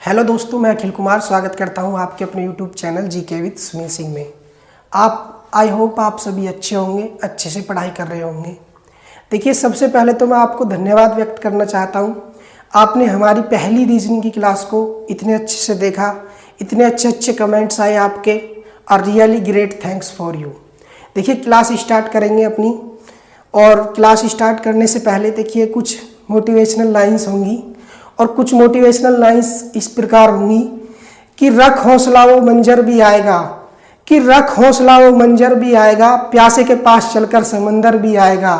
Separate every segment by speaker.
Speaker 1: Hello दोस्तों, मैं अखिल कुमार स्वागत करता हूं आपके अपने YouTube channel GK with Sunil Singh में। आई होप आप सभी अच्छे होंगे, अच्छे से पढ़ाई कर रहे होंगे। देखिए, सबसे पहले तो मैं आपको धन्यवाद व्यक्त करना चाहता हूं। आपने हमारी पहली रीजनिंग की क्लास को इतने अच्छे से देखा, इतने अच्छे अच्छे कमेंट्स आए आपके, और really great thanks for you. देखिए, क्लास स्टार्ट करेंगे अपनी, और क्लास स्टार्ट करने से पहले देखिए कुछ मोटिवेशनल लाइंस होंगी, और कुछ मोटिवेशनल लाइंस इस प्रकार होंगी कि रख हौसला वो मंजर भी आएगा, कि रख हौसला वो मंजर भी आएगा, प्यासे के पास चलकर समंदर भी आएगा,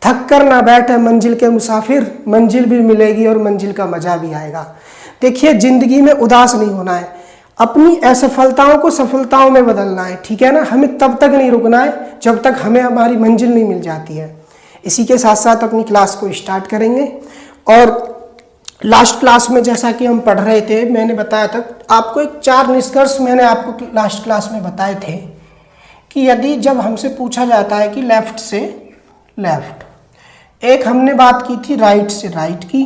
Speaker 1: थक कर ना बैठे मंजिल के मुसाफिर, मंजिल भी मिलेगी और मंजिल का मजा भी आएगा। देखिए, जिंदगी में उदास नहीं होना है, अपनी असफलताओं को सफलताओं में बदलना है, ठीक है ना। हमें तब तक नहीं रुकना है जब तक हमें हमारी मंजिल नहीं मिल जाती है। इसी के साथ साथ अपनी क्लास को स्टार्ट करेंगे। और लास्ट क्लास में जैसा कि हम पढ़ रहे थे, मैंने बताया था आपको, एक 4 निष्कर्ष मैंने आपको लास्ट क्लास में बताए थे कि यदि जब हमसे पूछा जाता है कि लेफ्ट से लेफ्ट, एक हमने बात की थी राइट से राइट की,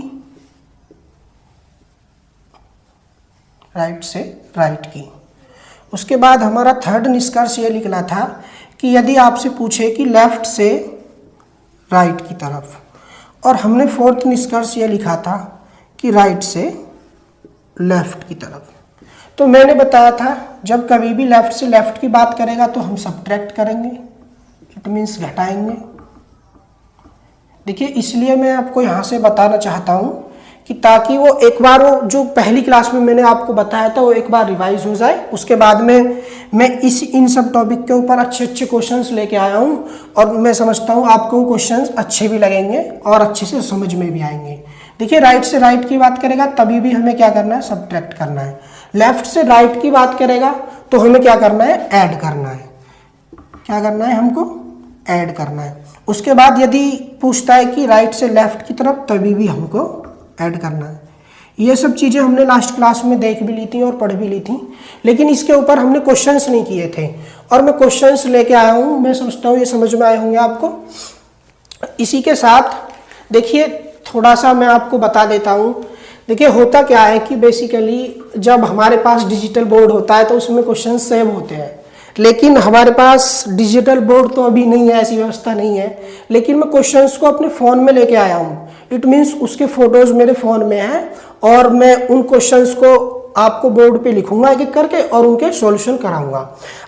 Speaker 1: राइट से राइट की। उसके बाद हमारा थर्ड निष्कर्ष ये निकला था कि यदि आपसे पूछे कि लेफ्ट से राइट की तरफ, और हमने फोर्थ निष्कर्ष ये लिखा था कि राइट से लेफ्ट की तरफ। तो मैंने बताया था जब कभी भी लेफ्ट से लेफ्ट की बात करेगा तो हम सब्ट्रैक्ट करेंगे, इट मीन्स घटाएंगे। देखिए, इसलिए मैं आपको यहाँ से बताना चाहता हूँ कि ताकि वो एक बार, वो जो पहली क्लास में मैंने आपको बताया था वो एक बार रिवाइज हो जाए। उसके बाद में मैं इन सब टॉपिक के ऊपर अच्छे अच्छे क्वेश्चंस लेके आया हूँ, और मैं समझता हूँ आपको वो क्वेश्चंस अच्छे भी लगेंगे और अच्छे से समझ में भी आएंगे। देखिए, राइट से राइट की बात करेगा तभी भी हमें क्या करना है, सब्ट्रैक्ट करना है। लेफ्ट से राइट की बात करेगा तो हमें क्या करना है, ऐड करना है। क्या करना है, हमको ऐड करना है। उसके बाद यदि पूछता है कि राइट से लेफ्ट की तरफ, तभी भी हमको ऐड करना है। ये सब चीज़ें हमने लास्ट क्लास में देख भी ली थी और पढ़ भी ली थी, लेकिन इसके ऊपर हमने क्वेश्चंस नहीं किए थे, और मैं क्वेश्चंस लेके आया हूँ। मैं समझता हूँ ये समझ में आए होंगे आपको। इसी के साथ देखिए, थोड़ा सा मैं आपको बता देता हूँ। देखिए, होता क्या है कि बेसिकली जब हमारे पास डिजिटल बोर्ड होता है तो उसमें क्वेश्चन सेव होते हैं, लेकिन हमारे पास डिजिटल बोर्ड तो अभी नहीं है, ऐसी व्यवस्था नहीं है। लेकिन मैं क्वेश्चंस को अपने फ़ोन में लेके आया हूँ, इट मीन्स उसके फोटोज़ मेरे फ़ोन में हैं, और मैं उन क्वेश्चंस को आपको बोर्ड पे लिखूंगा एक एक करके और उनके सॉल्यूशन कराऊंगा।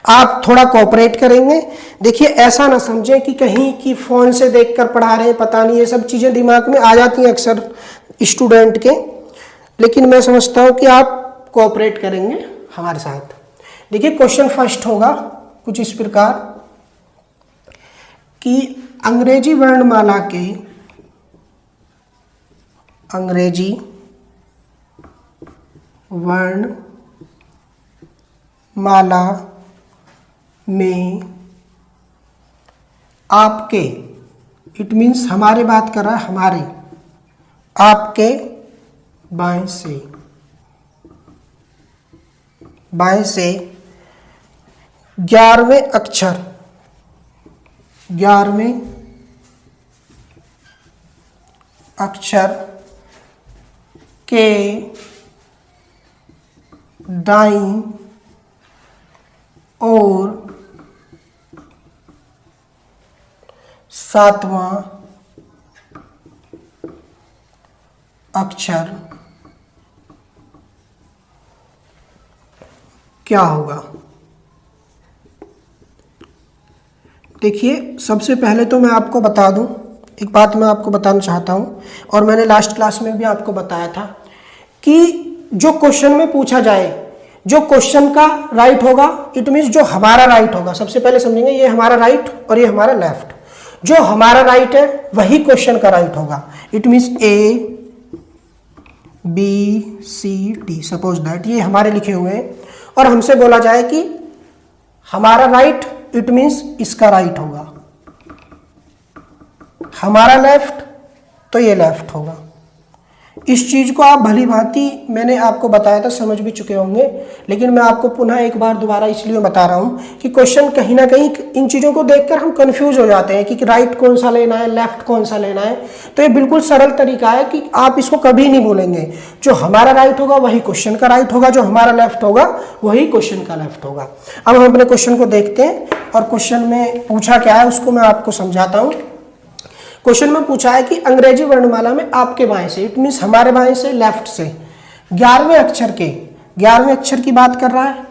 Speaker 1: आप थोड़ा कोऑपरेट करेंगे। देखिए, ऐसा ना समझें कि कहीं कि फ़ोन से देखकर पढ़ा रहे हैं, पता नहीं, ये सब चीज़ें दिमाग में आ जाती हैं अक्सर स्टूडेंट के, लेकिन मैं समझता हूँ कि आप कोऑपरेट करेंगे हमारे साथ। देखिए, क्वेश्चन फर्स्ट होगा कुछ इस प्रकार कि अंग्रेजी वर्णमाला के, अंग्रेजी वर्णमाला में आपके, इट मीन्स हमारे बात कर रहा है, हमारे, आपके बाएं से 11वें अक्षर, 11वें अक्षर के दाईं ओर 7वां अक्षर क्या होगा। देखिए, सबसे पहले तो मैं आपको बता दूं, एक बात मैं आपको बताना चाहता हूं, और मैंने लास्ट क्लास में भी आपको बताया था कि जो क्वेश्चन में पूछा जाए, जो क्वेश्चन का राइट होगा, इट मीन्स जो हमारा राइट होगा, सबसे पहले समझेंगे ये हमारा राइट और ये हमारा लेफ्ट। जो हमारा राइट है वही क्वेश्चन का राइट होगा, it means ABCD, suppose that ये हमारे लिखे हुए हैं, और हमसे बोला जाए कि हमारा राइट, इट मीन्स इसका राइट होगा, हमारा लेफ्ट तो ये लेफ्ट होगा। इस चीज़ को आप भली भांति मैंने आपको बताया था, समझ भी चुके होंगे, लेकिन मैं आपको पुनः एक बार दोबारा इसलिए बता रहा हूँ कि क्वेश्चन कहीं ना कहीं इन चीज़ों को देखकर हम कंफ्यूज हो जाते हैं कि राइट कौन सा लेना है, लेफ्ट कौन सा लेना है। तो ये बिल्कुल सरल तरीका है कि आप इसको कभी नहीं भूलेंगे। जो हमारा राइट होगा वही क्वेश्चन का राइट होगा, जो हमारा लेफ्ट होगा वही क्वेश्चन का लेफ्ट होगा। अब हम अपने क्वेश्चन को देखते हैं और क्वेश्चन में पूछा क्या है उसको मैं आपको समझाता हूँ। क्वेश्चन में पूछा है कि अंग्रेजी वर्णमाला में आपके बाएं से, इट मीन्स हमारे बाएं से, लेफ्ट से 11वें अक्षर की बात कर रहा है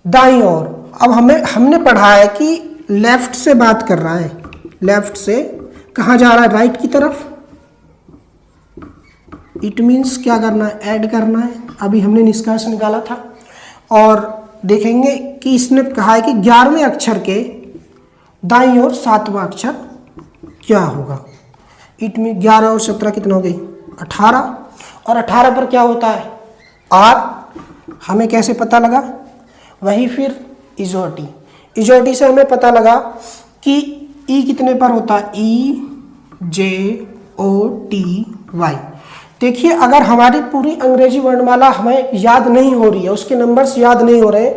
Speaker 1: दाईं ओर। अब हमने पढ़ा है कि लेफ्ट से बात कर रहा है, लेफ्ट से कहाँ जा रहा है, राइट की तरफ। इट मीन्स क्या करना है, ऐड करना है। अभी हमने निष्कर्ष निकाला था और देखेंगे कि इसने कहा है कि 11वें अक्षर के दाईं ओर 7वां अक्षर क्या होगा। इट मीन 11 और 17 कितना हो गई, 18, और 18 पर क्या होता है, आर। हमें कैसे पता लगा, वही फिर इजोटी से हमें पता लगा कि ई कितने पर होता है, EJOTY। देखिए अगर हमारी पूरी अंग्रेजी वर्णमाला हमें याद नहीं हो रही है, उसके नंबर्स याद नहीं हो रहे,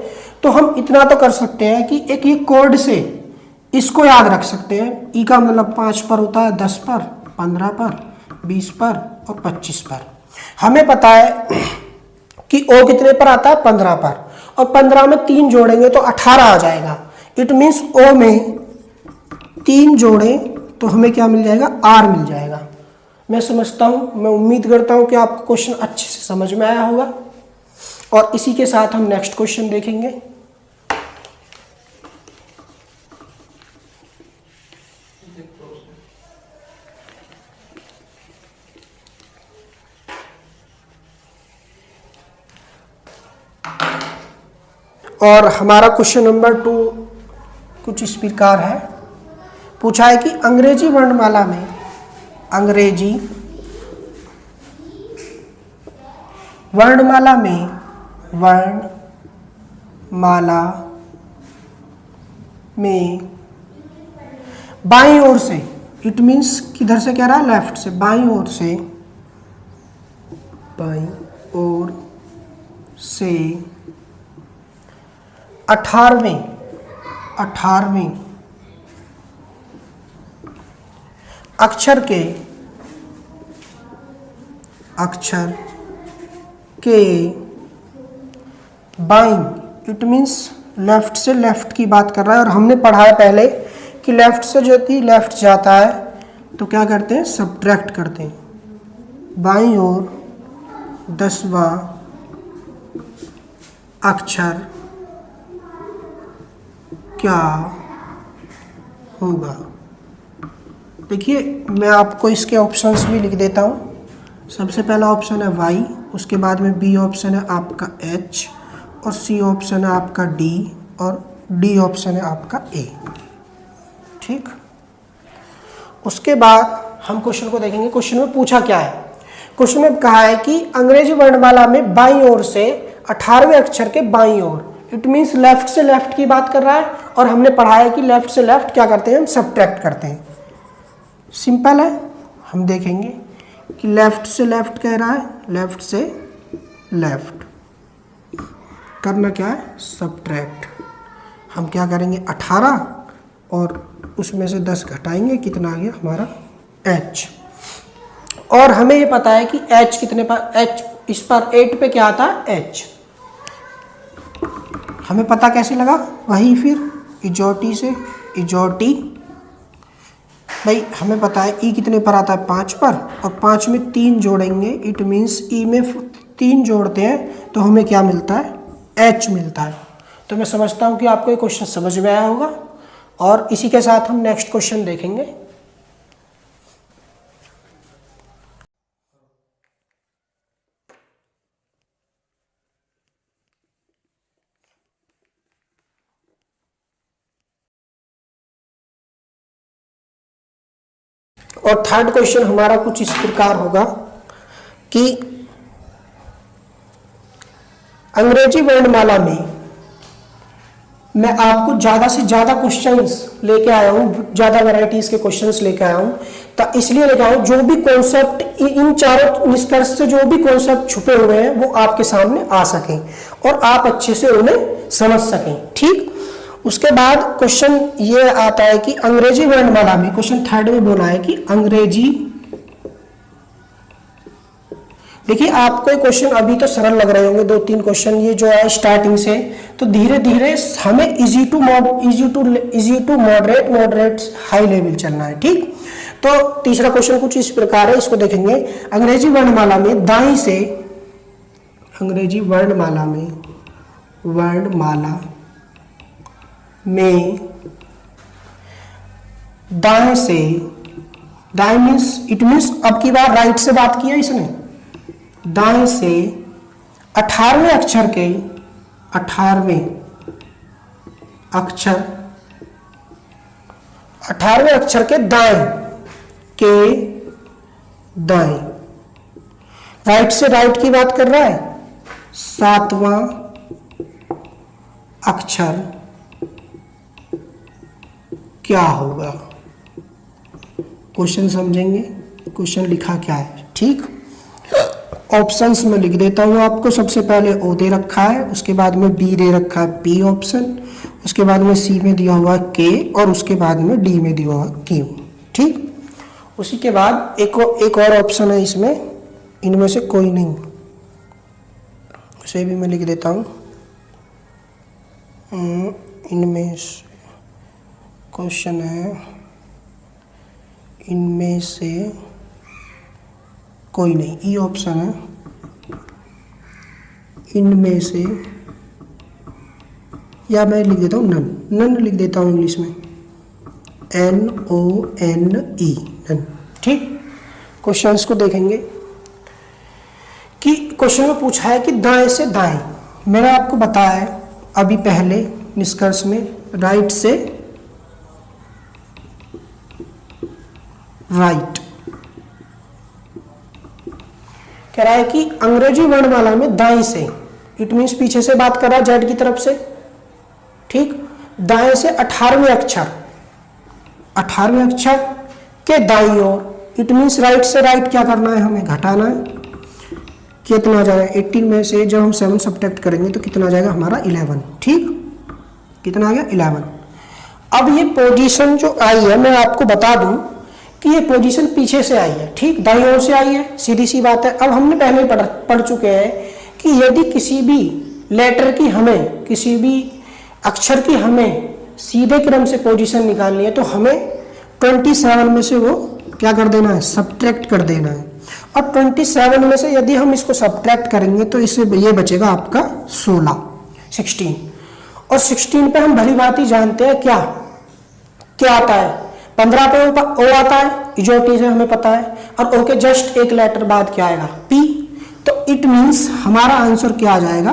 Speaker 1: तो हम इतना तो कर सकते हैं कि एक ये कोड से इसको याद रख सकते हैं। ई का मतलब 5 पर होता है, 10 पर, 15 पर, 20 पर और 25 पर। हमें पता है कि ओ कितने पर आता है, 15 पर, और 15 में 3 जोड़ेंगे तो 18 आ जाएगा। इट मीन्स ओ में 3 जोड़े तो हमें क्या मिल जाएगा, आर मिल जाएगा। मैं समझता हूँ, मैं उम्मीद करता हूँ कि आपको क्वेश्चन अच्छे से समझ में आया होगा। और इसी के साथ हम नेक्स्ट क्वेश्चन देखेंगे। और हमारा क्वेश्चन नंबर 2 कुछ इस प्रकार है। पूछा है कि अंग्रेजी वर्णमाला में बाईं ओर से, इट मीन्स किधर से कह रहा है, लेफ्ट से, बाईं ओर से 18वें अक्षर के बाईं, इट मीन्स लेफ्ट से, लेफ्ट की बात कर रहा है। और हमने पढ़ा है पहले कि लेफ्ट से यदि लेफ्ट जाता है तो क्या करते हैं, सब्ट्रैक्ट करते हैं। बाईं ओर 10वां अक्षर क्या होगा। देखिए मैं आपको इसके ऑप्शंस भी लिख देता हूँ। सबसे पहला ऑप्शन है वाई, उसके बाद में बी ऑप्शन है आपका एच, और सी ऑप्शन है आपका डी, और डी ऑप्शन है आपका ए। ठीक, उसके बाद हम क्वेश्चन को देखेंगे। क्वेश्चन में पूछा क्या है, क्वेश्चन में कहा है कि अंग्रेजी वर्णमाला में बाईं ओर से 18वें अक्षर के बाईं ओर, इट मीन्स लेफ्ट से लेफ्ट की बात कर रहा है। और हमने पढ़ा है कि लेफ्ट से लेफ्ट क्या करते हैं, हम सब्ट्रैक्ट करते हैं। सिंपल है, हम देखेंगे कि लेफ्ट से लेफ्ट कह रहा है, लेफ्ट से लेफ्ट करना क्या है, सब्ट्रैक्ट। हम क्या करेंगे, 18 और उसमें से 10 घटाएंगे, कितना आ गया हमारा, एच। और हमें ये पता है कि एच कितने पर, एच इस पर 8 पे क्या आता है, एच। हमें पता कैसे लगा, वही फिर इजोटी से, इजोटी। भाई हमें पता है ई कितने पर आता है, 5 पर, और 5 में 3 जोड़ेंगे, इट मीन्स ई में 3 जोड़ते हैं तो हमें क्या मिलता है, एच मिलता है। तो मैं समझता हूँ कि आपको ये क्वेश्चन समझ में आया होगा। और इसी के साथ हम नेक्स्ट क्वेश्चन देखेंगे। और थर्ड क्वेश्चन हमारा कुछ इस प्रकार होगा कि अंग्रेजी वर्णमाला में मैं आपको ज़्यादा से ज़्यादा क्वेश्चंस लेके आया हूँ, ज़्यादा वैरायटीज़ के क्वेश्चंस लेके आया हूँ, तो इसलिए लिखा हूं जो भी कॉन्सेप्ट इन चारों निष्कर्ष से जो भी कॉन्सेप्ट छुपे हुए हैं वो आपके सामने आ सकें और आप अच्छे से उन्हें समझ सकें। ठीक, उसके बाद क्वेश्चन ये आता है कि अंग्रेजी वर्णमाला में, क्वेश्चन 3 में बोला है कि अंग्रेजी, देखिए आपको क्वेश्चन अभी तो सरल लग रहे होंगे 2-3 क्वेश्चन ये जो है स्टार्टिंग से, तो धीरे धीरे हमें easy to moderate, moderate high level चलना है। ठीक, तो तीसरा क्वेश्चन कुछ इस प्रकार है, इसको देखेंगे। अंग्रेजी वर्णमाला में दाईं से, अंग्रेजी वर्णमाला में दाएं से, दाएं मीन्स इट मीन्स अब की बार राइट से बात किया इसने, दाएं से 18वें अक्षर के, 18वें अक्षर के दाएं, राइट से राइट की बात कर रहा है, 7वां अक्षर क्या होगा। क्वेश्चन समझेंगे, क्वेश्चन लिखा क्या है। ठीक, ऑप्शंस में लिख देता हूं आपको। सबसे पहले ओ दे रखा है, उसके बाद में बी दे रखा है पी ऑप्शन, उसके बाद में सी में दिया हुआ के, और उसके बाद में डी में दिया हुआ क्यू। ठीक, उसी के बाद एक और ऑप्शन है इसमें, इनमें से कोई नहीं, उसे भी मैं लिख देता हूं। इनमें से क्वेश्चन है, इनमें से कोई नहीं, ई ऑप्शन है, इनमें से, या मैं लिख देता हूँ नन लिख देता हूँ इंग्लिश में, NONE, नन। ठीक, क्वेश्चंस को देखेंगे कि क्वेश्चन में पूछा है कि दाएं से दाएं, मैंने आपको बताया है अभी पहले निष्कर्ष में, राइट से राइट। कह रहा है कि अंग्रेजी वर्णमाला में दाएं से, इट मीन्स पीछे से बात कर रहा है, जेड की तरफ से। ठीक, दाएं से 18वें अक्षर के दाईं ओर, इट मीन्स राइट से राइट क्या करना है, हमें घटाना है। कितना आ जाएगा 18 में से जब हम 7 सब्ट्रैक्ट करेंगे तो कितना आ जाएगा हमारा 11। ठीक, कितना आ गया 11। अब ये पोजीशन जो आई है, मैं आपको बता दूं कि ये पोजीशन पीछे से आई है। ठीक, दाईं ओर से आई है, सीधी सी बात है। अब हमने पहले पढ़ चुके हैं कि यदि किसी भी लेटर की हमें, किसी भी अक्षर की हमें सीधे क्रम से पोजीशन निकालनी है तो हमें 27 में से वो क्या कर देना है, सब्ट्रैक्ट कर देना है। और 27 में से यदि हम इसको सब्ट्रैक्ट करेंगे तो इससे ये बचेगा आपका 16। और 16 पे हम भली बात ही जानते हैं क्या आता है, 15 पे ओ आता है, इजोटी से हमें पता है, और ओ के जस्ट एक लेटर बाद क्या आएगा, पी। तो इट मीन्स हमारा आंसर क्या आ जाएगा,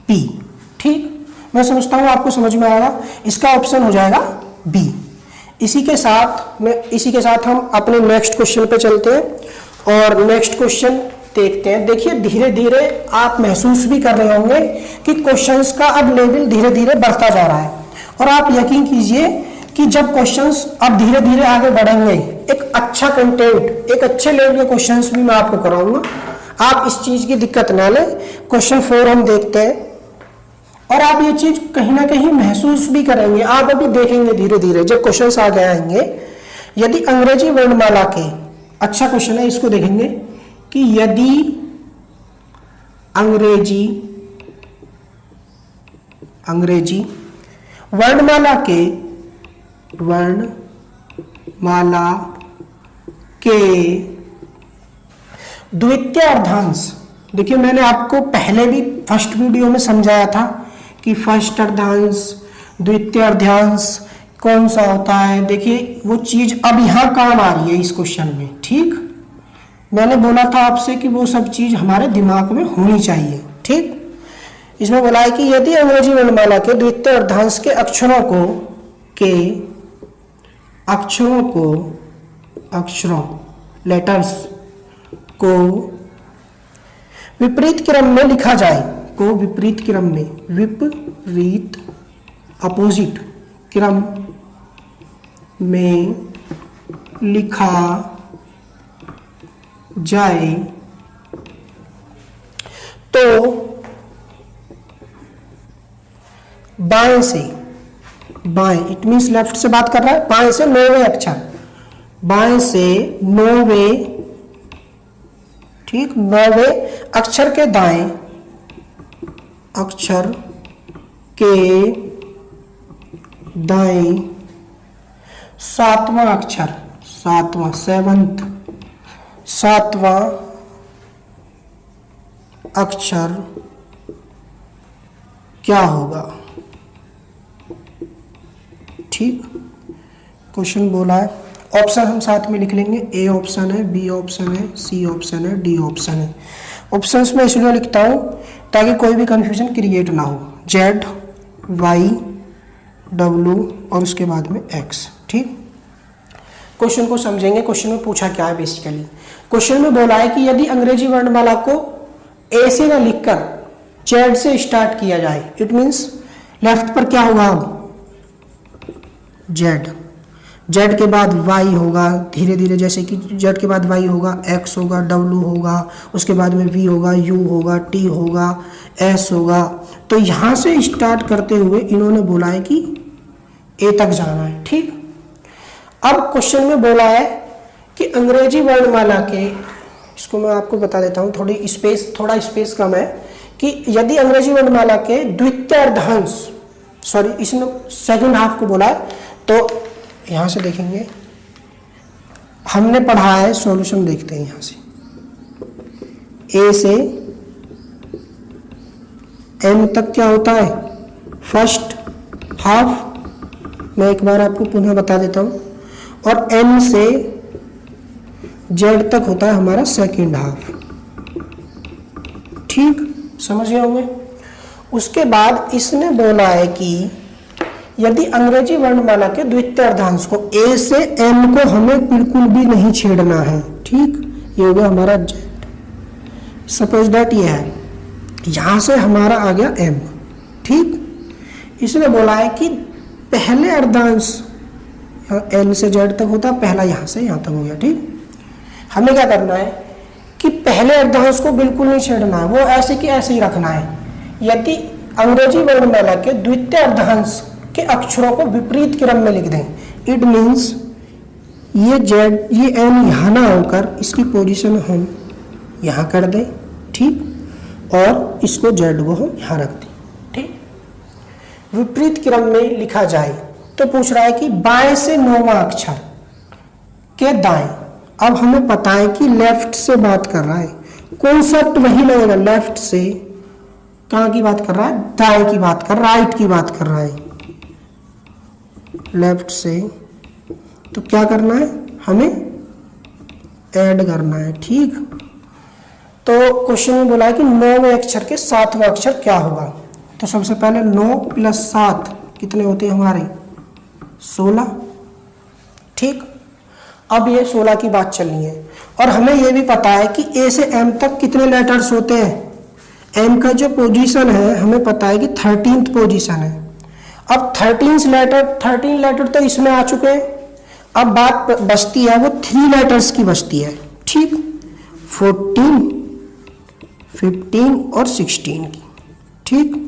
Speaker 1: पी। ठीक, मैं समझता हूं आपको समझ में आएगा, इसका ऑप्शन हो जाएगा बी। इसी के साथ हम अपने नेक्स्ट क्वेश्चन पे चलते हैं और नेक्स्ट क्वेश्चन देखते हैं। देखिए धीरे धीरे आप महसूस भी कर रहे होंगे कि क्वेश्चंस का अब लेवल धीरे धीरे बढ़ता जा रहा है, और आप यकीन कीजिए कि जब क्वेश्चंस अब धीरे धीरे आगे बढ़ेंगे, एक अच्छा कंटेंट, एक अच्छे लेवल के क्वेश्चंस भी मैं आपको कराऊंगा। आप इस चीज की दिक्कत ना लें। क्वेश्चन 4 हम देखते हैं और आप ये चीज कहीं ना कहीं महसूस भी करेंगे। आप अभी देखेंगे धीरे धीरे जब क्वेश्चंस आगे आएंगे, यदि अंग्रेजी वर्णमाला के, अच्छा क्वेश्चन है, इसको देखेंगे कि यदि अंग्रेजी वर्णमाला के द्वितीय अर्धांश, देखिए मैंने आपको पहले भी फर्स्ट वीडियो में समझाया था कि फर्स्ट अर्धांश, द्वितीय अर्धांश कौन सा होता है। देखिए वो चीज अब यहां काम आ रही है इस क्वेश्चन में। ठीक, मैंने बोला था आपसे कि वो सब चीज हमारे दिमाग में होनी चाहिए। ठीक, इसमें बोला है कि यदि अंग्रेजी वर्णमाला के द्वितीय अर्धांश के अक्षरों लेटर्स को विपरीत क्रम में लिखा जाए, विपरीत अपोजिट क्रम में लिखा जाए तो बाएं से, बाएं इट मीन्स लेफ्ट से बात कर रहा है, बाएं से 9वें अक्षर, बाएं से 9वें, ठीक, 9वें अक्षर के दाएं अक्षर के दाएं 7वां अक्षर, 7वां 7th 7वां अक्षर क्या होगा। ठीक, क्वेश्चन बोला है, ऑप्शन हम साथ में लिख लेंगे, ए ऑप्शन है, बी ऑप्शन है, सी ऑप्शन है, डी ऑप्शन है। ऑप्शंस में इसलिए लिखता हूं ताकि कोई भी कंफ्यूजन क्रिएट ना हो, जेड, वाई, डब्ल्यू और उसके बाद में एक्स। ठीक, क्वेश्चन को समझेंगे। क्वेश्चन में पूछा क्या है बेसिकली, क्वेश्चन में बोला है कि यदि अंग्रेजी वर्णमाला को ए से ना लिखकर जेड से स्टार्ट किया जाए, इट मीन्स लेफ्ट पर क्या होगा, जेड, जेड के बाद वाई होगा, धीरे धीरे जैसे कि जेड के बाद वाई होगा, एक्स होगा, डब्ल्यू होगा, उसके बाद में वी होगा, यू होगा, टी होगा, एस होगा। तो यहां से स्टार्ट करते हुए इन्होंने बोला है कि ए तक जाना है। ठीक, अब क्वेश्चन में बोला है कि अंग्रेजी वर्णमाला के, इसको मैं आपको बता देता हूं, थोड़ा स्पेस कम है, कि यदि अंग्रेजी वर्णमाला के द्वितीय अर्धांश, सॉरी इसमें सेकंड हाफ को बोला है, तो यहां से देखेंगे, हमने पढ़ा है, सॉल्यूशन देखते हैं यहां से, ए से एम तक क्या होता है, फर्स्ट हाफ, मैं एक बार आपको पुनः बता देता हूं, और एम से जेड तक होता है हमारा सेकंड हाफ। ठीक, समझ गए होंगे। उसके बाद इसने बोला है कि यदि अंग्रेजी वर्णमाला के द्वितीय अर्धांश को ए से एम को हमें बिल्कुल भी नहीं छेड़ना है। ठीक, ये हो गया हमारा जेड, सपोज दैट ये है, यहां से हमारा आ गया एम। ठीक, इसने बोला है कि पहले अर्धांश एन से जेड तक होता है, पहला यहां से यहां तक हो गया। ठीक, हमें क्या करना है कि पहले अर्धांश को बिल्कुल नहीं छेड़ना है, वो ऐसे कि ऐसे ही रखना है। यदि अंग्रेजी वर्णमाला के द्वितीय अर्धांश के अक्षरों को विपरीत क्रम में लिख दें, इट मीन्स ये जेड, ये एम यहां ना होकर इसकी पोजीशन हम यहां कर दें। ठीक, और इसको जेड को हम यहां रख दें। ठीक, विपरीत क्रम में लिखा जाए तो पूछ रहा है कि बाएं से 9वां अक्षर के दाएं। अब हमें पता है कि लेफ्ट से बात कर रहा है, कॉन्सेप्ट वही लगेगा, लेफ्ट से कहां की बात कर रहा है, दाएं की बात कर, राइट की बात कर रहा है, लेफ्ट से। तो क्या करना है, हमें ऐड करना है। ठीक, तो क्वेश्चन में बोला है कि 9वें अक्षर के 7वां अक्षर क्या होगा। तो सबसे पहले 9 + 7 कितने होते हैं हमारे, 16। ठीक, अब ये 16 की बात चलनी है, और हमें ये भी पता है कि ए से एम तक कितने लेटर्स होते हैं। एम का जो पोजीशन है हमें पता है कि 13th पोजीशन है। अब 13 लेटर तो इसमें आ चुके हैं, अब बात बचती है वो 3 लेटर्स की बचती है। ठीक, 14, 15 और 16 की। ठीक,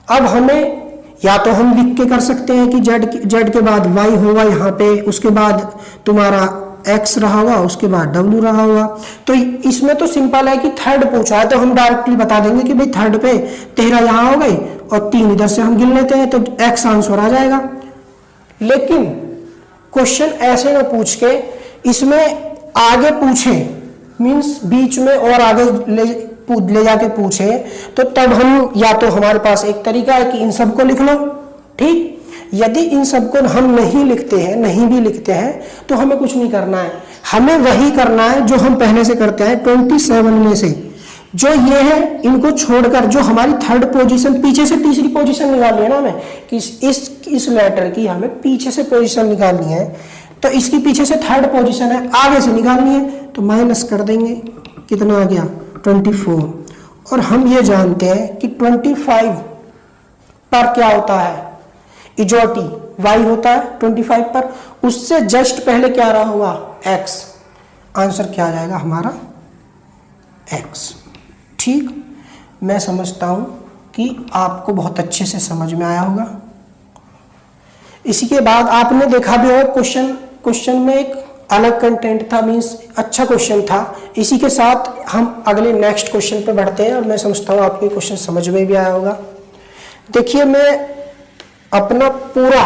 Speaker 1: अब हमें या तो हम लिख के कर सकते हैं कि जेड के बाद वाई होगा यहाँ पे, उसके बाद तुम्हारा एक्स रहा होगा, उसके बाद डब्ल्यू रहा होगा। तो इसमें तो सिंपल है कि थर्ड पूछा है तो हम डायरेक्टली बता देंगे कि भाई थर्ड पे 13 यहाँ हो गई और 3 इधर से हम गिन लेते हैं, तो एक्स आंसर आ जाएगा। लेकिन क्वेश्चन ऐसे ना पूछ के इसमें आगे पूछे, मीन्स बीच में और आगे ले जाके पूछे, तो तब हम, या तो हमारे पास एक तरीका है कि इन सबको लिख लो। ठीक, यदि इन सबको हम नहीं लिखते हैं, नहीं भी लिखते हैं, तो हमें कुछ नहीं करना है, हमें वही करना है जो हम पहले से करते हैं। 27 में से जो ये है इनको छोड़कर जो हमारी थर्ड पोजीशन, पीछे से तीसरी पोजीशन निकालनी है ना हमें, कि इस लेटर की हमें पीछे से पोजीशन निकालनी है, तो इसकी पीछे से थर्ड पोजीशन है, आगे से निकालनी है, तो माइनस कर देंगे, कितना आ गया 24। और हम ये जानते हैं कि 25 पर क्या होता है, इजोटी, y होता है 25 पर, उससे जस्ट पहले क्या आ रहा होगा x। आंसर क्या आ जाएगा हमारा x। ठीक, मैं समझता हूं कि आपको बहुत अच्छे से समझ में आया होगा। इसी के बाद आपने देखा भी होगा क्वेश्चन में एक अलग कंटेंट था, मींस अच्छा क्वेश्चन था। इसी के साथ हम अगले नेक्स्ट क्वेश्चन पे बढ़ते हैं और मैं समझता हूँ आपको क्वेश्चन समझ में भी आया होगा। देखिए, मैं अपना पूरा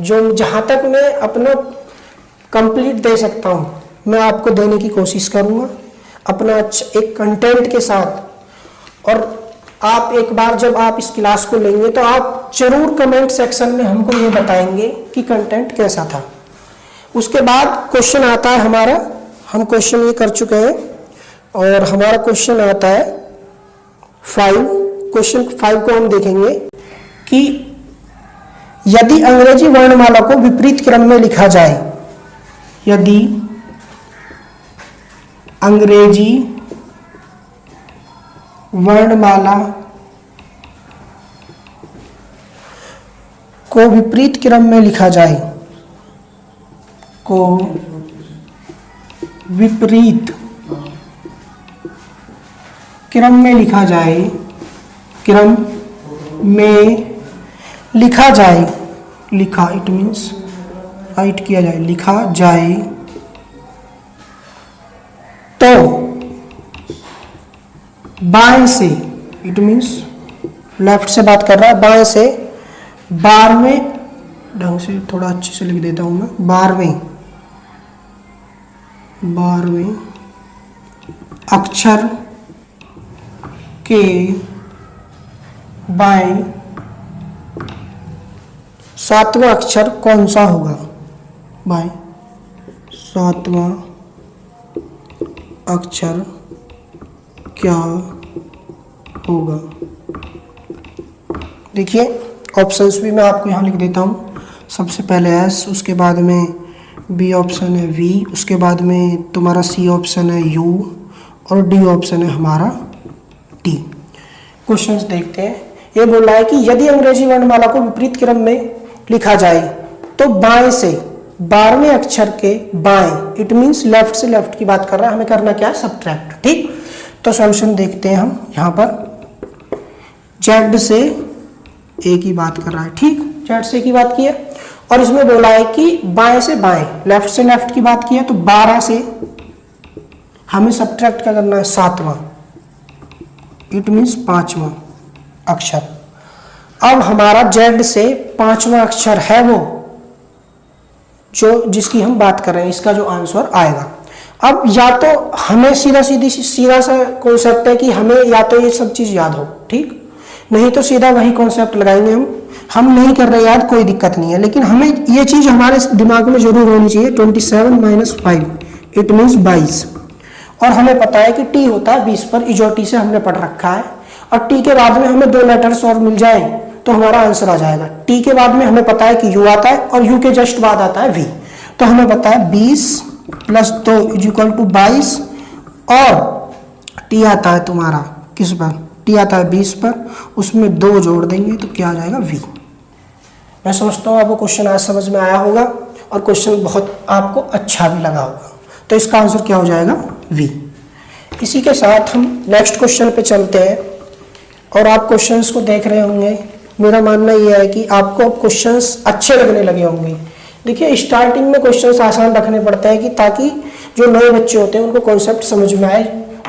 Speaker 1: जो जहाँ तक मैं अपना कंप्लीट दे सकता हूँ मैं आपको देने की कोशिश करूँगा अपना एक कंटेंट के साथ। और आप एक बार जब आप इस क्लास को लेंगे तो आप जरूर कमेंट सेक्शन में हमको ये बताएंगे कि कंटेंट कैसा था। उसके बाद क्वेश्चन आता है हमारा, हम क्वेश्चन ये कर चुके हैं और हमारा क्वेश्चन आता है 5। क्वेश्चन 5 को हम देखेंगे कि यदि अंग्रेजी वर्णमाला को विपरीत क्रम में लिखा जाए, यदि अंग्रेजी वर्णमाला को विपरीत क्रम में लिखा जाए, को विपरीत क्रम में लिखा जाए, क्रम में लिखा जाए, लिखा इट मीन्स राइट किया जाए, लिखा जाए तो बाएं से, इट मीन्स लेफ्ट से बात कर रहा है, बाएं से 12वें ढंग से थोड़ा अच्छे से लिख देता हूं मैं, 12वें अक्षर के बाएं 7वां अक्षर कौन सा होगा, बाएं 7वां अक्षर क्या होगा। देखिए, ऑप्शंस भी मैं आपको यहाँ लिख देता हूँ। सबसे पहले एस, उसके बाद में बी ऑप्शन है वी, उसके बाद में तुम्हारा सी ऑप्शन है यू और डी ऑप्शन है हमारा टी। क्वेश्चंस देखते हैं। ये बोल रहा है कि यदि अंग्रेजी वर्णमाला को विपरीत क्रम में लिखा जाए तो बाएं से 12वें अक्षर के बाएं, इट मीन्स लेफ्ट से, लेफ्ट की बात कर रहा है, हमें करना क्या है सब्ट्रैक्ट। ठीक, तो सॉल्यूशन देखते हैं हम। यहाँ पर जेड से ए की बात कर रहा है, ठीक, जेड से की बात की है और इसमें बोला है कि बाएं से बाएं, लेफ्ट से लेफ्ट की बात की है, तो 12 से हमें सब्ट्रैक्ट क्या करना है 7वां, इट मीन्स 5वां अक्षर। अब हमारा जेड से 5वां अक्षर है वो जो जिसकी हम बात कर रहे हैं, इसका जो आंसर आएगा। अब या तो हमें सीधा सा कॉन्सेप्ट है कि हमें या तो ये सब चीज याद हो, ठीक, नहीं तो सीधा वही कॉन्सेप्ट लगाएंगे हम नहीं कर रहे याद, कोई दिक्कत नहीं है, लेकिन हमें ये चीज हमारे दिमाग में जरूर होनी चाहिए। 27 - 5 इट मीन्स 22 और हमें पता है कि टी होता है 20 पर, इजोटी से हमने पढ़ रखा है और टी के बाद में हमें 2 लेटर्स और मिल जाए तो हमारा आंसर आ जाएगा। टी के बाद में हमें पता है कि यू आता है और यू के जस्ट बाद आता है वी, तो हमें पता है 20 + 2 = 22 और टी आता है तुम्हारा किस पर, टी आता है 20 पर, उसमें 2 जोड़ देंगे तो क्या आ जाएगा वी। मैं समझता हूँ आपको क्वेश्चन आज समझ में आया होगा और क्वेश्चन बहुत आपको अच्छा भी लगा होगा, तो इसका आंसर क्या हो जाएगा वी। इसी के साथ हम नेक्स्ट क्वेश्चन पे चलते हैं और आप क्वेश्चंस को देख रहे होंगे। मेरा मानना यह है कि आपको अब क्वेश्चंस अच्छे लगने लगे होंगे। देखिए, स्टार्टिंग में क्वेश्चंस आसान रखने पड़ते हैं कि ताकि जो नए बच्चे होते हैं उनको कॉन्सेप्ट समझ में आए,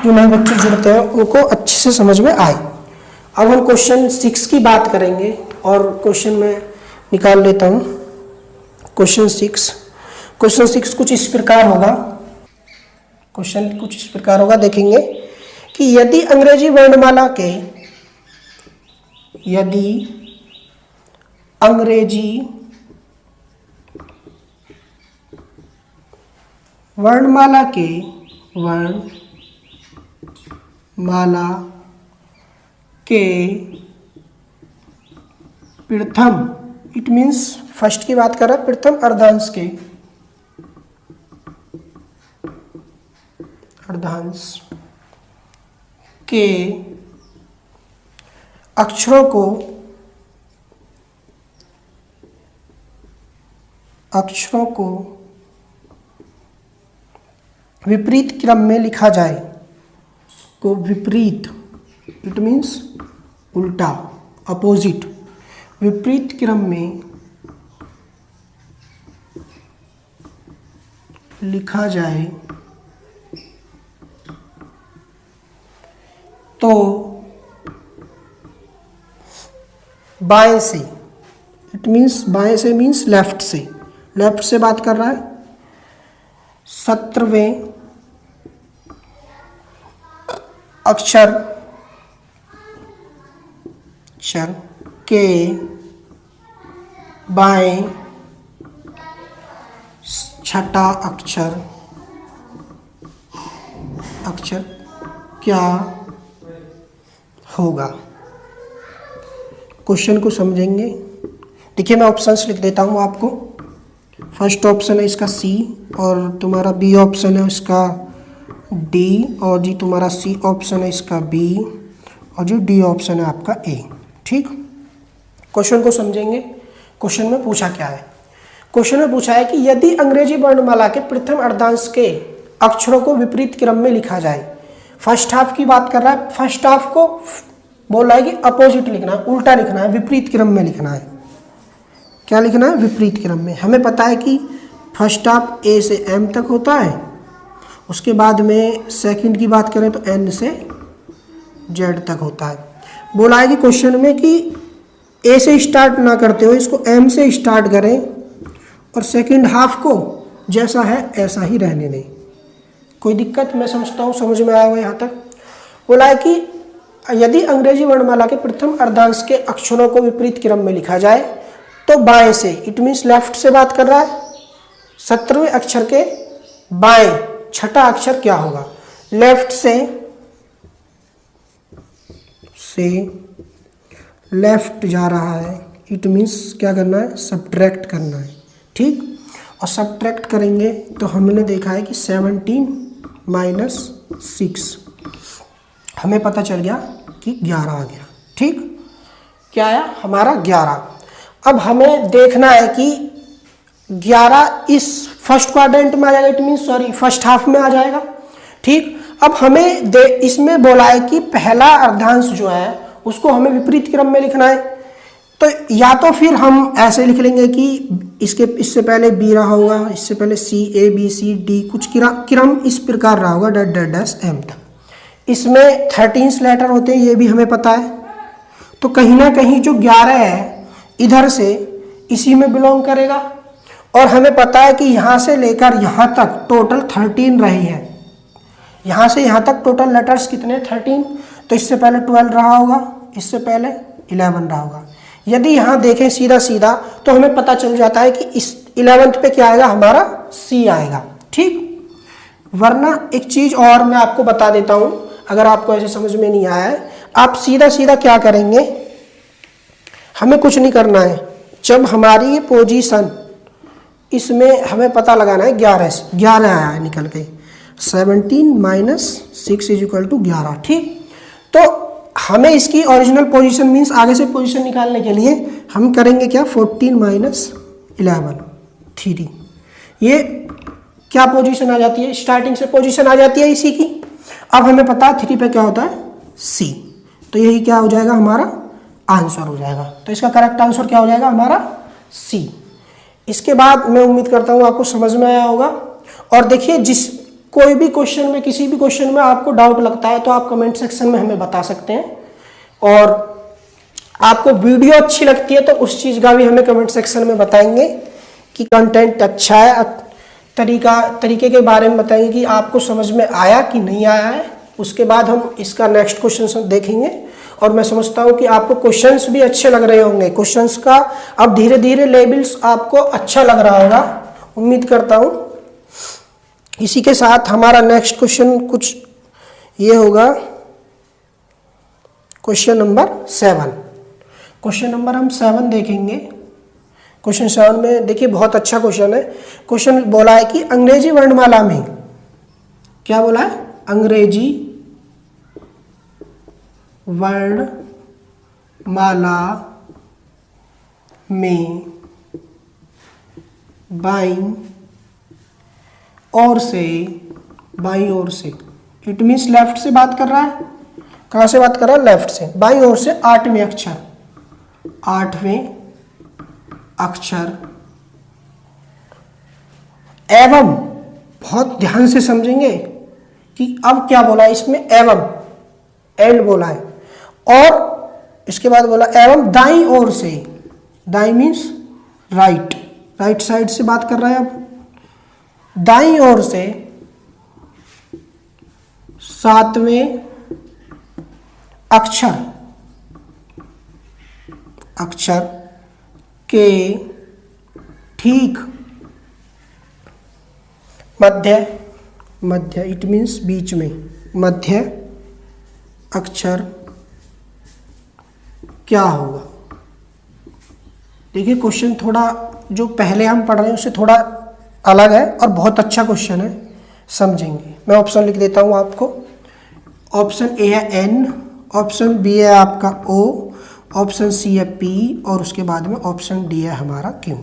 Speaker 1: जो नए बच्चे जुड़ते हैं उनको अच्छे से समझ में आए। अब हम क्वेश्चन 6 की बात करेंगे और क्वेश्चन में निकाल लेता हूँ। क्वेश्चन 6 कुछ इस प्रकार होगा। क्वेश्चन कुछ इस प्रकार होगा, देखेंगे कि यदि अंग्रेजी वर्णमाला के प्रथम, इट मीन्स फर्स्ट की बात कर रहा है, प्रथम अर्धांश के अक्षरों को अक्षरों को विपरीत क्रम में लिखा जाए, को विपरीत, इट मीन्स उल्टा, अपोजिट, विपरीत क्रम में लिखा जाए तो बाएं से, इट मीन्स बाएं से मीन्स लेफ्ट से, लेफ्ट से बात कर रहा है, 17वें अक्षर के बाएं छठा अक्षर क्या होगा। क्वेश्चन को समझेंगे। देखिए मैं ऑप्शंस लिख देता हूँ आपको। फर्स्ट ऑप्शन है इसका सी, और तुम्हारा बी ऑप्शन है इसका डी, और जी तुम्हारा सी ऑप्शन है इसका बी, और जो डी ऑप्शन है आपका ए। ठीक, क्वेश्चन को समझेंगे। क्वेश्चन में पूछा क्या है? क्वेश्चन में पूछा है कि यदि अंग्रेजी वर्णमाला के प्रथम अर्धांश के अक्षरों को विपरीत क्रम में लिखा जाए। फर्स्ट हाफ की बात कर रहा है, फर्स्ट हाफ को बोल रहा है कि अपोजिट लिखना है, उल्टा लिखना है, विपरीत क्रम में लिखना है। क्या लिखना है? विपरीत क्रम में। हमें पता है कि फर्स्ट हाफ ए से एम तक होता है, उसके बाद में सेकंड की बात करें तो एन से जेड तक होता है। बोला है कि क्वेश्चन में कि ए से स्टार्ट ना करते हो, इसको एम से स्टार्ट करें और सेकंड हाफ को जैसा है ऐसा ही रहने दें। कोई दिक्कत? मैं समझता हूँ समझ में आया हुआ यहाँ तक। बोला है कि यदि अंग्रेजी वर्णमाला के प्रथम अर्धांश के अक्षरों को विपरीत क्रम में लिखा जाए तो बाएं से, इट मीन्स लेफ्ट से बात कर रहा है, 17वें अक्षर के बाएं छठा अक्षर क्या होगा। लेफ्ट से लेफ्ट जा रहा है, इट मीन्स क्या करना है? सब्ट्रैक्ट करना है। ठीक, और सब्ट्रैक्ट करेंगे तो हमने देखा है कि 17 - 6 हमें पता चल गया कि 11 आ गया। ठीक, क्या आया हमारा? 11। अब हमें देखना है कि 11 इस फर्स्ट क्वाड्रेंट में आ जाएगा, it means sorry first half में आ जाएगा। ठीक, अब हमें इसमें बोला है कि पहला अर्धांश जो है उसको हमें विपरीत क्रम में लिखना है। तो या तो फिर हम ऐसे लिख लेंगे कि इससे पहले बी रहा होगा, इससे पहले सी, ए बी सी डी, कुछ क्रम इस प्रकार रहा होगा डैश डैश डैश एम तक। इसमें 13 लेटर होते हैं, ये भी हमें पता है। तो कहीं ना कहीं जो 11 है इधर से इसी में बिलोंग करेगा, और हमें पता है कि यहाँ से लेकर यहाँ तक टोटल 13 रहे हैं। यहाँ से यहाँ तक टोटल लेटर्स कितने? 13। तो इससे पहले 12 रहा होगा, इससे पहले 11 रहा होगा। यदि यहाँ देखें सीधा सीधा तो हमें पता चल जाता है कि इस 11th पे क्या आएगा? हमारा सी आएगा। ठीक, वरना एक चीज़ और मैं आपको बता देता हूँ, अगर आपको ऐसे समझ में नहीं आया है, आप सीधा सीधा क्या करेंगे, हमें कुछ नहीं करना है। जब हमारी ये पोजीशन, इसमें हमें पता लगाना है 11 आया है निकल के, 17 - 6 = 11। ठीक, तो हमें इसकी ओरिजिनल पोजीशन मीन्स आगे से पोजीशन निकालने के लिए हम करेंगे क्या? 14 - 11 3। ये क्या पोजीशन आ जाती है? स्टार्टिंग से पोजीशन आ जाती है इसी की। अब हमें पता है 3 पे क्या होता है? सी। तो यही क्या हो जाएगा? हमारा आंसर हो जाएगा। तो इसका करेक्ट आंसर क्या हो जाएगा? हमारा सी। इसके बाद मैं उम्मीद करता हूँ आपको समझ में आया होगा। और देखिए, कोई भी क्वेश्चन में, किसी भी क्वेश्चन में आपको डाउट लगता है तो आप कमेंट सेक्शन में हमें बता सकते हैं, और आपको वीडियो अच्छी लगती है तो उस चीज़ का भी हमें कमेंट सेक्शन में बताएंगे कि कंटेंट अच्छा है, तरीके के बारे में बताएंगे कि आपको समझ में आया कि नहीं आया है। उसके बाद हम इसका नेक्स्ट क्वेश्चन देखेंगे, और मैं समझता हूँ कि आपको क्वेश्चंस भी अच्छे लग रहे होंगे। क्वेश्चंस का अब धीरे धीरे लेवल्स आपको अच्छा लग रहा होगा, उम्मीद करता हूँ। इसी के साथ हमारा नेक्स्ट क्वेश्चन कुछ ये होगा, क्वेश्चन नंबर 7। क्वेश्चन नंबर हम 7 देखेंगे। क्वेश्चन 7 में देखिए बहुत अच्छा क्वेश्चन है। क्वेश्चन बोला है कि अंग्रेजी वर्णमाला में, क्या बोला है? अंग्रेजी वर्णमाला में बाईं ओर से, बाईं ओर से, इट मीन्स लेफ्ट से बात कर रहा है। कहाँ से बात कर रहा है? लेफ्ट से। बाईं ओर से 8वें अक्षर, 8वें अक्षर एवं, बहुत ध्यान से समझेंगे कि अब क्या बोला है इसमें, एवं, एंड बोला है, और इसके बाद बोला एवं दाईं ओर से, दाईं मीन्स राइट, राइट साइड से बात कर रहा है। अब दाईं ओर से 7वें अक्षर, अक्षर के ठीक मध्य, मध्य इट मीन्स बीच में, मध्य अक्षर क्या होगा? देखिए क्वेश्चन थोड़ा जो पहले हम पढ़ रहे हैं उससे थोड़ा अलग है और बहुत अच्छा क्वेश्चन है, समझेंगे। मैं ऑप्शन लिख देता हूँ आपको। ऑप्शन ए है एन, ऑप्शन बी है आपका ओ, ऑप्शन सी है पी, और उसके बाद में ऑप्शन डी है हमारा क्यू।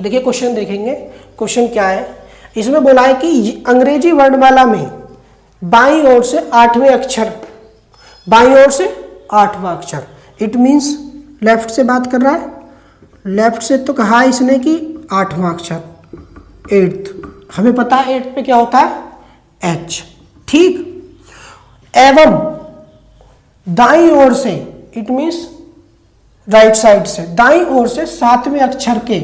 Speaker 1: देखिए क्वेश्चन देखेंगे, क्वेश्चन क्या है। इसमें बोला है कि अंग्रेजी वर्णमाला में बाईं ओर से 8वें अक्षर, बाईं ओर से 8वां अक्षर, इट मीन्स लेफ्ट से बात कर रहा है। लेफ्ट से तो कहा है इसने कि 8वां अक्षर, 8th, हमें पता है 8th पे क्या होता है? एच, ठीक। एवं दाईं ओर से, इट मीन्स राइट साइड से, दाईं ओर से 7वें अक्षर के,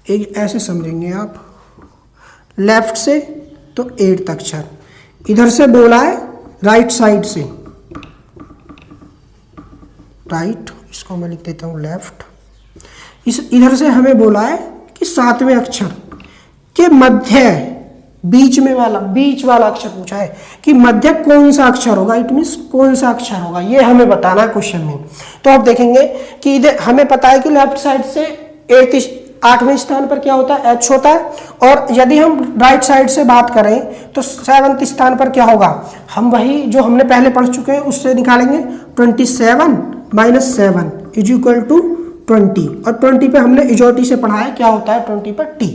Speaker 1: एक ऐसे समझेंगे आप, लेफ्ट से तो 8th अक्षर, इधर से बोला है राइट साइड से, राइट, इसको मैं लिख देता हूं लेफ्ट। इस इधर से हमें बोला है कि 7वें अक्षर के मध्य, बीच में वाला, बीच वाला अक्षर पूछा है कि मध्य कौन सा अक्षर होगा, इट मीन्स कौन सा अक्षर होगा, ये हमें बताना है क्वेश्चन में। तो आप देखेंगे कि इधर हमें पता है कि लेफ्ट साइड से 8वें स्थान पर क्या होता है? एच होता है, और यदि हम राइट साइड से बात करें तो 7वें स्थान पर क्या होगा? हम वही जो हमने पहले पढ़ चुके हैं उससे निकालेंगे, 27 - 7 इज इक्वल टू 20, और 20 पे हमने इजोटी से पढ़ा है क्या होता है 20 पर टी।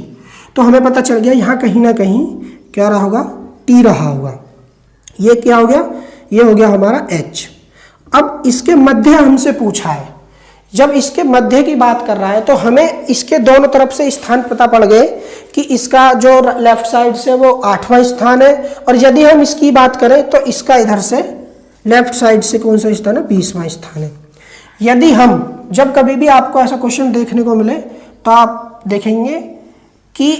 Speaker 1: तो हमें पता चल गया यहाँ कहीं ना कहीं क्या रहा होगा? टी रहा होगा। ये क्या हो गया? ये हो गया हमारा एच। अब इसके मध्य हमसे पूछा है, जब इसके मध्य की बात कर रहा है तो हमें इसके दोनों तरफ से स्थान पता पड़ गए कि इसका जो लेफ्ट साइड से वो 8वां स्थान है, और यदि हम इसकी बात करें तो इसका इधर से लेफ्ट साइड से कौन सा स्थान है? 20वां स्थान है। यदि हम जब कभी भी आपको ऐसा क्वेश्चन देखने को मिले तो आप देखेंगे कि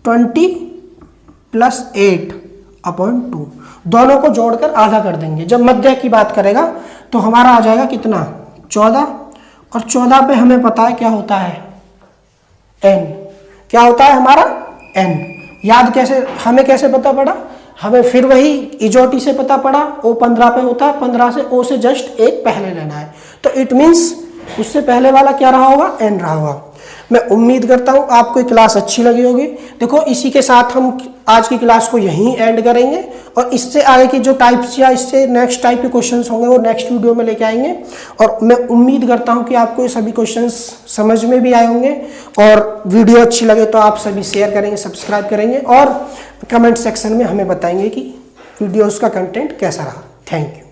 Speaker 1: 20 + 8/2 दोनों को जोड़कर आधा कर देंगे। जब मध्य की बात करेगा तो हमारा आ जाएगा कितना? 14, और 14 पे हमें पता है क्या होता है? n। क्या होता है हमारा? n। याद कैसे, हमें कैसे पता पड़ा? हमें फिर वही इजोटी से पता पड़ा, O 15 पे होता है, 15 से O से जस्ट एक पहले लेना है, तो इट मीन्स उससे पहले वाला क्या रहा होगा? n रहा होगा। मैं उम्मीद करता हूँ आपको ये क्लास अच्छी लगी होगी। देखो इसी के साथ हम आज की क्लास को यहीं एंड करेंगे, और इससे आगे की जो टाइप्स या इससे नेक्स्ट टाइप के क्वेश्चंस होंगे वो नेक्स्ट वीडियो में लेके आएंगे। और मैं उम्मीद करता हूँ कि आपको ये सभी क्वेश्चंस समझ में भी आए होंगे, और वीडियो अच्छी लगे तो आप सभी शेयर करेंगे, सब्सक्राइब करेंगे, और कमेंट सेक्शन में हमें बताएंगे कि वीडियोज़ का कंटेंट कैसा रहा। Thank you.